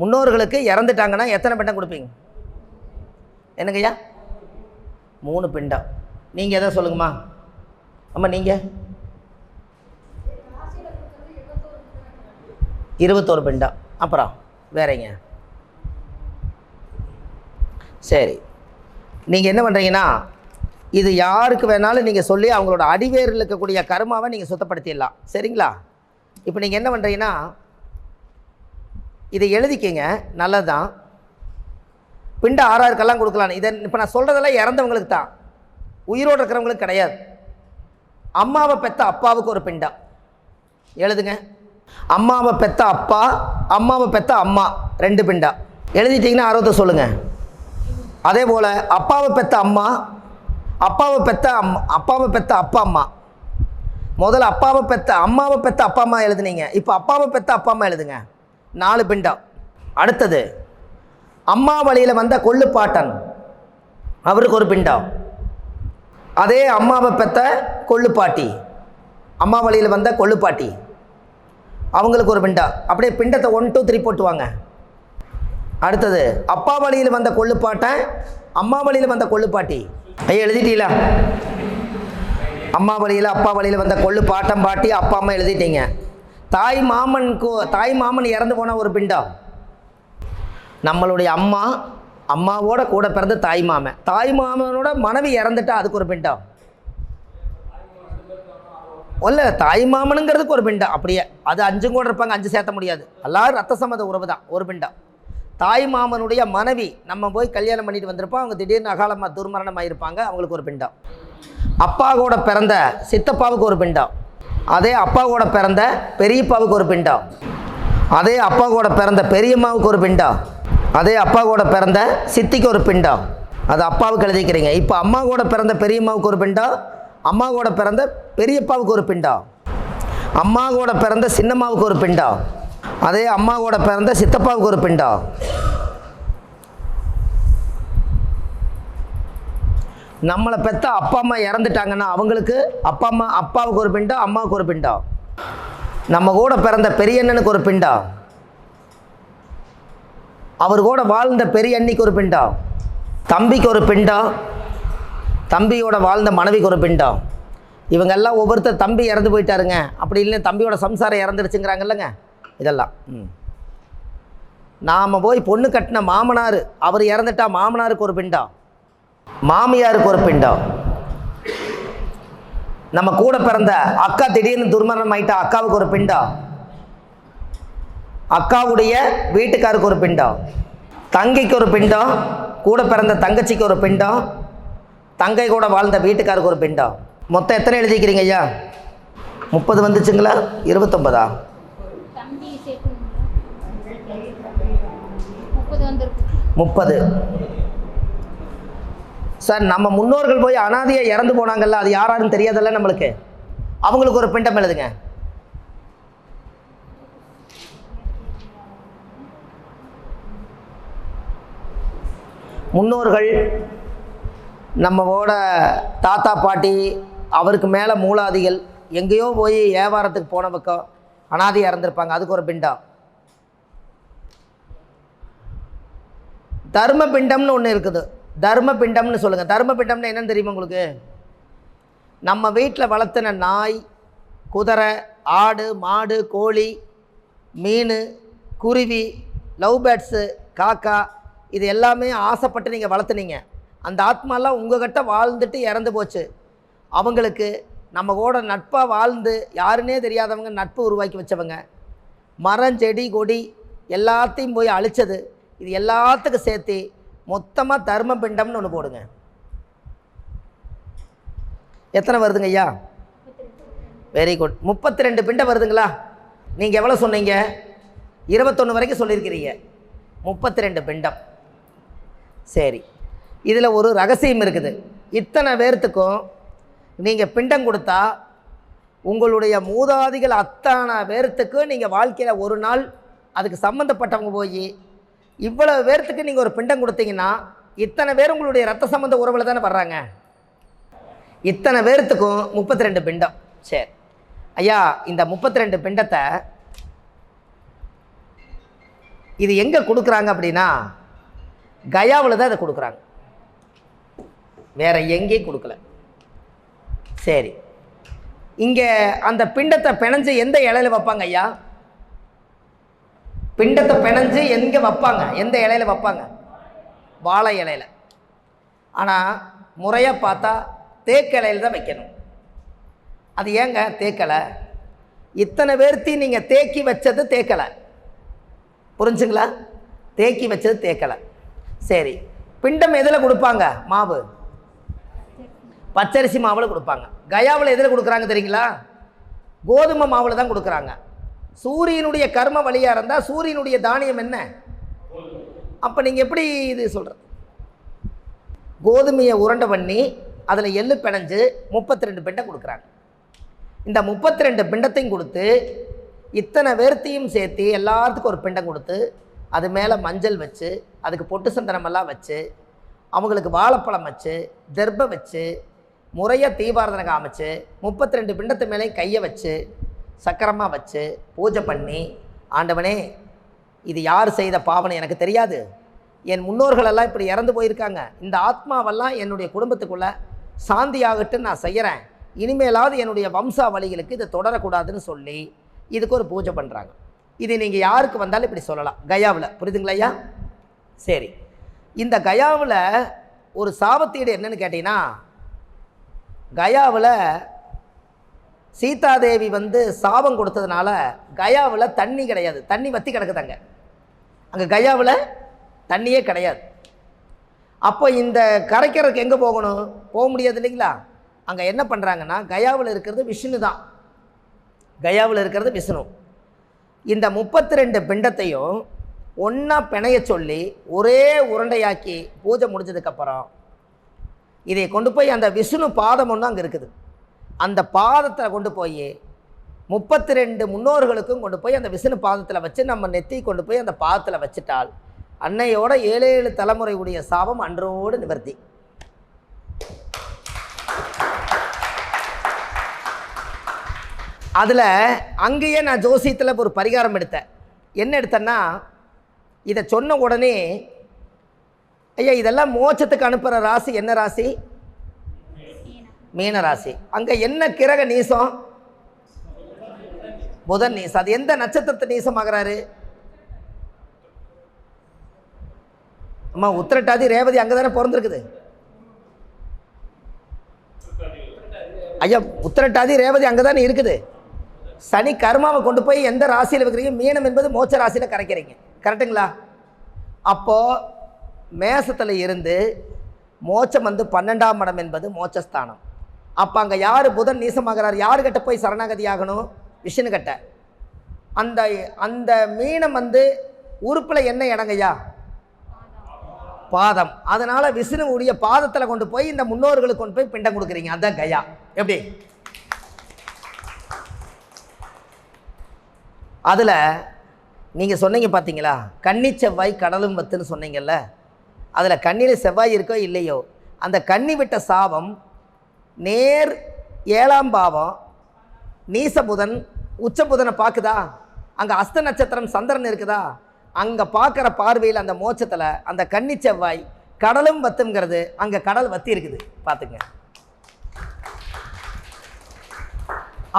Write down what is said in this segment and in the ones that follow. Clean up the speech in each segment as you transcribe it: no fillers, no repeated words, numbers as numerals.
முன்னோர்களுக்கு இறந்துட்டாங்கன்னா எத்தனை பிண்டம் கொடுப்பீங்க? என்னங்கய்யா? 3 பிண்டம். நீங்கள் எதை சொல்லுங்கம்மா? அம்மா நீங்கள் 21 பிண்டம். அப்புறம் வேறங்க? சரி, நீங்கள் என்ன பண்ணுறீங்கன்னா, இது யாருக்கு வேணாலும் நீங்கள் சொல்லி அவங்களோட அடிவேரில் இருக்கக்கூடிய கர்மாவை நீங்கள் சுத்தப்படுத்திடலாம். சரிங்களா? இப்போ நீங்கள் என்ன பண்ணுறீங்கன்னா, இதை எழுதிக்கிங்க. நல்லது தான். பிண்ட ஆறாருக்கெல்லாம் கொடுக்கலாம். இதை இப்போ நான் சொல்கிறதெல்லாம் இறந்தவங்களுக்கு தான், உயிரோடு இருக்கிறவங்களுக்கு கிடையாது. அம்மாவை பெற்ற அப்பாவுக்கு ஒரு பிண்டம் எழுதுங்க. அம்மாவை பெற்ற அப்பா, அம்மாவை பெற்ற அம்மா 2 பிண்டம் எழுதிட்டிங்கன்னா 60 சொல்லுங்கள். அதே போல் அப்பாவை பெற்ற அம்மா, அப்பாவை பெற்ற அப்பாவை பெற்ற அப்பா அம்மா. முதல்ல அப்பாவை பெற்ற அம்மாவை பெற்ற அப்பா அம்மா எழுதுனீங்க. இப்போ அப்பாவை பெற்ற அப்பா அம்மா எழுதுங்க. 4 பிண்டம். அடுத்தது அம்மா வழியில் வந்த கொள்ளுப்பாட்டன், அவருக்கு ஒரு பிண்டம். அதே அம்மாவை பெற்ற கொள்ளுப்பாட்டி, அம்மா வழியில் வந்த கொள்ளுப்பாட்டி, அவங்களுக்கு ஒரு பிண்டம். அப்படியே பிண்டத்தை 1 2 3 போட்டுவாங்க. அடுத்தது அப்பா வழியில் வந்த கொள்ளுப்பாட்டன், அம்மா வழியில் வந்த கொள்ளுப்பாட்டி. ஐயா எழுதிட்டீங்களா? அம்மா வழியில் அப்பா வழியில் வந்த கொள்ளு பாட்டம் பாட்டி அப்பா அம்மா எழுதிட்டீங்க. தாய் மாமன் இறந்து போன ஒரு பிண்டம். நம்மளுடைய அம்மா, அம்மாவோட கூட பிறந்த தாய் மாமனோட மனைவி இறந்துட்டா அதுக்கு ஒரு பிண்டம். இல்லை, தாய் மாமனுங்கிறதுக்கு ஒரு பிண்டம். அப்படியே அது 5 கூட இருப்பாங்க, 5 சேர்த்த முடியாது. எல்லாரும் ரத்த சம்மத உறவு தான், ஒரு பிண்டம். தாய் மாமனுடைய மனைவி நம்ம போய் கல்யாணம் பண்ணிட்டு வந்திருப்போம், அவங்க திடீர்னு அகாலமாக துர்மரணம் ஆகியிருப்பாங்க, அவங்களுக்கு ஒரு பிண்டம். அப்பா கூட பிறந்த சித்தப்பாவுக்கு ஒரு பிண்டம். அதே அப்பா கூட பிறந்த பெரியப்பாவுக்கு ஒரு பிண்டம். அதே அப்பா கூட பிறந்த பெரியம்மாவுக்கு ஒரு பிண்டம். அதே அப்பா கூட பிறந்த சித்திக்கு ஒரு பிண்டம். அது அப்பாவுக்கு எழுதிக்கிறீங்க. இப்போ அம்மா கூட பிறந்த பெரியம்மாவுக்கு ஒரு பிண்டம், அம்மா கூட பிறந்த பெரியப்பாவுக்கு ஒரு பிண்டம், அம்மா கூட பிறந்த சின்னம்மாவுக்கு ஒரு பிண்டம், அதே அம்மா கூட பிறந்த சித்தப்பாவுக்கு ஒரு பிண்டம். நம்மளை பெற்ற அப்பா அம்மா இறந்துட்டாங்கன்னா அவங்களுக்கு அப்பாவுக்கு ஒரு பிண்டம், அம்மாவுக்கு ஒரு பிண்டம். நம்ம கூட பிறந்த பெரியண்ணனுக்கு ஒரு பிண்டம், அவர் கூட வாழ்ந்த பெரிய அண்ணிக்கு ஒரு பிண்டம், தம்பிக்கு ஒரு பிண்டம், தம்பியோட வாழ்ந்த மனைவிக்கு ஒரு பிண்டம். இவங்கெல்லாம் ஒவ்வொருத்தர் தம்பி இறந்து போயிட்டாருங்க, அப்படி இல்லைன்னா தம்பியோட சம்சாரம் இறந்துடுச்சுங்கிறாங்கல்லங்க. இதெல்லாம் நாம் போய் பொண்ணு கட்டின மாமனார், அவர் இறந்துட்டா மாமனாருக்கு ஒரு பிண்டம், மாமியாருக்கு ஒரு பிண்டம். நம்ம கூட பிறந்த அக்கா திடீர்னு துர்மரணம் ஆயிட்டா அக்காவுக்கு ஒரு பிண்டம், அக்காவுடைய வீட்டுக்காருக்கு ஒரு பிண்டம், தங்கைக்கு ஒரு பிண்டம், கூட பிறந்த தங்கச்சிக்கு ஒரு பிண்டம், தங்கை கூட வாழ்ந்த வீட்டுக்காருக்கு ஒரு பிண்டம். மொத்தம் எத்தனை எழுதிக்கிறீங்க ஐயா? 30 வந்துச்சுங்களா? 29ஆ? 30. சார், நம்ம முன்னோர்கள் போய் அனாதையாக இறந்து போனாங்கல்ல, அது யாராருன்னு தெரியாதல்ல நம்மளுக்கு, அவங்களுக்கு ஒரு பிண்டம் எழுதுங்க. முன்னோர்கள் நம்மளோட தாத்தா பாட்டி, அவருக்கு மேலே மூலாதிகள் எங்கேயோ போய் வியாபாரத்துக்கு போன பக்கம் அனாதையாக இறந்துருப்பாங்க, அதுக்கு ஒரு பிண்டம். தர்ம பிண்டம்னு ஒன்று இருக்குது, தர்ம பிண்டம்னு சொல்லுங்கள். தர்ம பிண்டம்னு என்னன்னு தெரியுமா உங்களுக்கு? நம்ம வீட்டில் வளர்த்துன நாய், குதிரை, ஆடு, மாடு, கோழி, மீன், குருவி, லவ் பேர்ட்ஸு, காக்கா, இது எல்லாமே ஆசைப்பட்டு நீங்கள் வளர்த்துனீங்க. அந்த ஆத்மாலாம் உங்கள்கிட்ட வாழ்ந்துட்டு இறந்து போச்சு. அவங்களுக்கு நம்ம கூட நட்பாக வாழ்ந்து யாருன்னே தெரியாதவங்க நட்பு உருவாக்கி வச்சவங்க, மரம் செடி கொடி எல்லாத்தையும் போய் அழித்தது, இது எல்லாத்துக்கும் சேர்த்து மொத்தமாக தர்ம பிண்டம்னு ஒன்று போடுங்க. எத்தனை வருதுங்க ஐயா? Very good. 32 பிண்டம் வருதுங்களா? நீங்கள் எவ்வளோ சொன்னீங்க? 21 வரைக்கும் சொல்லியிருக்கிறீங்க. 32 பிண்டம். சரி, இதில் ஒரு ரகசியம் இருக்குது. இத்தனை பேர்த்துக்கும் நீங்கள் பிண்டம் கொடுத்தா உங்களுடைய மூதாதிகள் அத்தனை பேர்த்துக்கு நீங்கள் வாழ்க்கையில் ஒரு நாள் அதுக்கு சம்மந்தப்பட்டவங்க போய் இவ்வளவு பேர்த்துக்கு நீங்கள் ஒரு பிண்டம் கொடுத்தீங்கன்னா இத்தனை பேர் உங்களுடைய ரத்த சம்பந்த உறவில் தானே வர்றாங்க. இத்தனை பேர்த்துக்கும் 32 பிண்டம். சரி ஐயா, இந்த 32 பிண்டத்தை இது எங்கே கொடுக்குறாங்க அப்படின்னா கயாவில் தான் இதை கொடுக்குறாங்க, வேற எங்கேயும் கொடுக்கல. சரி, இங்கே அந்த பிண்டத்தை பிணைஞ்சு எந்த இலையில வைப்பாங்க ஐயா? பிண்டத்தை பிணைஞ்சு எங்கே வைப்பாங்க, எந்த இலையில வைப்பாங்க? வாழை இலையில. ஆனால் முறையாக பார்த்தா தேக்கு இலையில் தான் வைக்கணும். அது ஏங்க தேக்கலை? இத்தனை பேர்த்தி நீங்கள் தேக்கி வச்சது தேக்கலை, புரிஞ்சுங்களா? தேக்கி வச்சது தேக்கலை. சரி, பிண்டம் எதில் கொடுப்பாங்க? மாவு, பச்சரிசி மாவில் கொடுப்பாங்க. கயாவில் எதில் கொடுக்குறாங்க தெரியுங்களா? கோதுமை மாவில் தான் கொடுக்குறாங்க. சூரியனுடைய கர்ம வழியாக இருந்தால் சூரியனுடைய தானியம் என்ன? அப்போ நீங்கள் எப்படி இது சொல்கிறது? கோதுமையை உருண்டை பண்ணி அதில் எள்ளு பிணைஞ்சு 32 பிண்டம் கொடுக்குறாங்க. இந்த 32 பிண்டத்தையும் கொடுத்து இத்தனை வேர்த்தியும் சேர்த்து எல்லாத்துக்கும் ஒரு பிண்டம் கொடுத்து அது மேலே மஞ்சள் வச்சு அதுக்கு பொட்டு சந்தனமெல்லாம் வச்சு அவங்களுக்கு வாழைப்பழம் வச்சு தர்பை வச்சு முறையாக தீபாரதனை காமிச்சு 32 பிண்டத்து மேலே கையை வச்சு சக்கரமாக வச்சு பூஜை பண்ணி, ஆண்டவனே இது யார் செய்த பாவனை எனக்கு தெரியாது, என் முன்னோர்களெல்லாம் இப்படி இறந்து போயிருக்காங்க, இந்த ஆத்மாவெல்லாம் என்னுடைய குடும்பத்துக்குள்ளே சாந்தியாகட்டுன்னு நான் செய்கிறேன், இனிமேலாவது என்னுடைய வம்சாவளிகளுக்கு இதை தொடரக்கூடாதுன்னு சொல்லி இதுக்கு ஒரு பூஜை பண்ணுறாங்க. இது நீங்கள் யாருக்கு வந்தாலும் இப்படி சொல்லலாம் கயாவில், புரியுதுங்களா ஐயா? சரி, இந்த கயாவில் ஒரு சாபத்தீடு என்னன்னு கேட்டிங்கன்னா, கயாவில் சீதாதேவி சாபம் கொடுத்ததுனால கயாவில் தண்ணி கிடையாது, தண்ணி வற்றி கிடக்குதாங்க. அங்கே கயாவில் தண்ணியே கிடையாது. அப்போ இந்த கரைக்கிறதுக்கு எங்கே போகணும்? போக முடியாது இல்லைங்களா? அங்கே என்ன பண்ணுறாங்கன்னா, கயாவில் இருக்கிறது விஷ்ணு தான், கயாவில் இருக்கிறது விஷ்ணு. இந்த 32 பிண்டத்தையும் ஒன்றா பிணைய சொல்லி ஒரே உருண்டையாக்கி பூஜை முடிஞ்சதுக்கப்புறம் இதை கொண்டு போய் அந்த விஷ்ணு பாதம் ஒன்று அங்கே இருக்குது, அந்த பாதத்தில் கொண்டு போய் 32 முன்னோர்களுக்கும் கொண்டு போய் அந்த விஷ்ணு பாதத்தில் வச்சு நம்ம நெத்தி கொண்டு போய் அந்த பாதத்தில் வச்சுட்டால் அன்னையோட 7 தலைமுறை உடைய சாபம் அன்றோடு நிவர்த்தி. அதில் அங்கேயே நான் ஜோசியத்தில் ஒரு பரிகாரம் எடுத்தேன். என்ன எடுத்தேன்னா, இதை சொன்ன உடனே ஐயா இதெல்லாம் மோட்சத்துக்கு அனுப்புகிற ராசி என்ன ராசி? மீன ராசி. அங்கே என்ன கிரக நீசம்? புதன் நீசம். அது எந்த நட்சத்திரத்தை நீசமாகறாரு? அம்மா உத்திரட்டாதி ரேவதி அங்கே தானே பிறந்திருக்குது ஐயா, உத்திரட்டாதி ரேவதி அங்கே தானே இருக்குது. சனி கர்மாவை கொண்டு போய் எந்த ராசியில் வைக்கிறீங்க? மீனம் என்பது மோட்ச ராசியில் கரைக்கிறீங்க, கரெக்டுங்களா? அப்போது மேசத்தில் இருந்து மோட்சம் 12ஆம் இடம் என்பது மோட்சஸ்தானம். அப்போ அங்கே யார் புதன் நீசமாகிறார்? யாருக்கிட்ட போய் சரணாகதி ஆகணும்? விஷ்ணு கிட்ட. அந்த அந்த மீனம் உறுப்பில் என்ன இடங்கய்யா? பாதம். அதனால் விஷ்ணுவுடைய பாதத்தில் கொண்டு போய் இந்த முன்னோர்களுக்கு கொண்டு போய் பிண்டம் கொடுக்குறீங்க, அதுதான் கயா. எப்படி? அதில் நீங்கள் சொன்னீங்க பார்த்தீங்களா, கன்னி செவ்வாய் கடலும் வத்துன்னு சொன்னீங்கல்ல, அதில் கண்ணியில் செவ்வாய் இருக்கோ இல்லையோ, அந்த கன்னி விட்ட சாபம் நேர் 7ஆம் பாவம் நீசபுதன் உச்சபுதனை பார்க்குதா? அங்கே அஸ்த நட்சத்திரம் சந்திரன் இருக்குதா? அங்கே பார்க்குற பார்வையில் அந்த மோட்சத்தில் அந்த கன்னி செவ்வாய் கடலும் வத்துங்கிறது அங்கே கடல் வத்தி இருக்குது, பார்த்துங்க.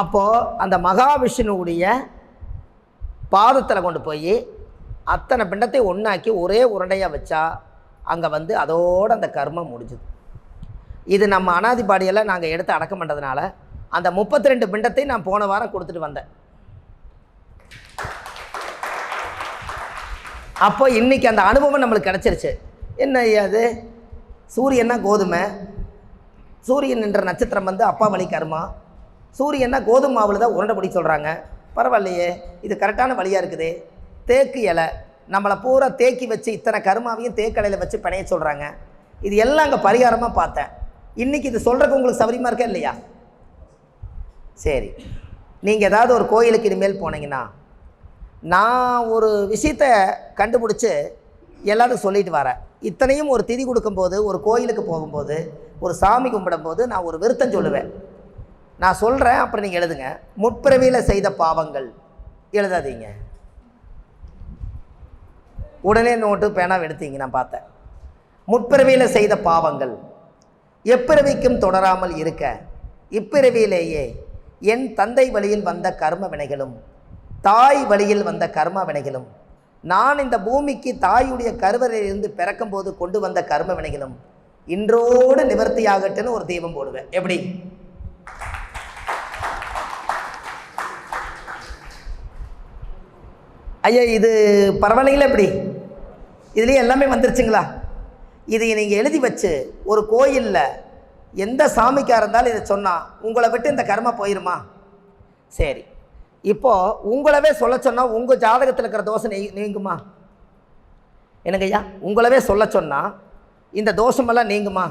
அப்போது அந்த மகாவிஷ்ணுவுடைய பாதத்தில் கொண்டு போய் அத்தனை பிண்டத்தை ஒன்றாக்கி ஒரே உருண்டையாக வச்சா அங்கே அதோடு அந்த கர்மம் முடிஞ்சுது. இது நம்ம அனாதிபாடியெல்லாம் நாங்கள் எடுத்து அடக்கம் பண்ணுறதுனால அந்த 32 பிண்டத்தை நான் போன வாரம் கொடுத்துட்டு வந்தேன். அப்போ இன்றைக்கி அந்த அனுபவம் நம்மளுக்கு கிடச்சிருச்சு. என்ன அது? சூரியன்னா கோதுமை, சூரியன் என்ற நட்சத்திரம் அப்பா வழி கர்மா, சூரியன்னா கோதுமை மாவில் தான் உருண்டை பிடி சொல்கிறாங்க. பரவாயில்லையே, இது கரெக்டான வழியாக இருக்குது. தேக்கு இலை நம்மளை பூரா தேக்கி வச்சு இத்தனை கருமாவையும் தேக்கலையில் வச்சு பிணைய சொல்கிறாங்க. இது எல்லாம் அங்கே பரிகாரமாக பார்த்தேன். இன்றைக்கி இது சொல்கிறதுக்கு உங்களுக்கு சௌகரியமாக இருக்கா இல்லையா? சரி, நீங்கள் ஏதாவது ஒரு கோயிலுக்கு இனிமேல் போனீங்கன்னா, நான் ஒரு விஷயத்தை கண்டுபிடிச்சி எல்லாத்துக்கும் சொல்லிட்டு வரேன். இத்தனையும் ஒரு திதி கொடுக்கும்போது, ஒரு கோயிலுக்கு போகும்போது, ஒரு சாமி கும்பிடும்போது நான் ஒரு விருத்தம் சொல்லுவேன். நான் சொல்கிறேன், அப்புறம் நீங்கள் எழுதுங்க. முற்பிறவியில் செய்த பாவங்கள் எழுதாதீங்க. உடனே நோட்டு பேனாவை எடுத்தீங்க. நான் பார்த்தேன். முற்பிறவியில் செய்த பாவங்கள் எப்பிறவிக்கும் தொடராமல் இருக்க இப்பிறவியிலேயே என் தந்தை வழியில் வந்த கர்ம வினைகளும் தாய் வழியில் வந்த கர்ம வினைகளும் நான் இந்த பூமிக்கு தாயுடைய கருவறையிலிருந்து பிறக்கும்போது கொண்டு வந்த கர்ம வினைகளும் இன்றோடு நிவர்த்தியாகட்டுன்னு ஒரு தீபம் போடுவேன். எப்படி? ஐயா இது பரவாயில்லைங்களா? எப்படி இதுலேயே எல்லாமே வந்துருச்சுங்களா? இதை நீங்கள் எழுதி வச்சு ஒரு கோயிலில் எந்த சாமிக்காக இருந்தாலும் இதை சொன்னால் உங்களை விட்டு இந்த கர்மா போயிடுமா? சரி, இப்போது உங்களவே சொல்ல சொன்னால் உங்கள் ஜாதகத்தில் இருக்கிற தோஷம் நீங்குமா? என்னங்க ஐயா, உங்களவே சொல்ல சொன்னால் இந்த தோஷமெல்லாம் நீங்குமா?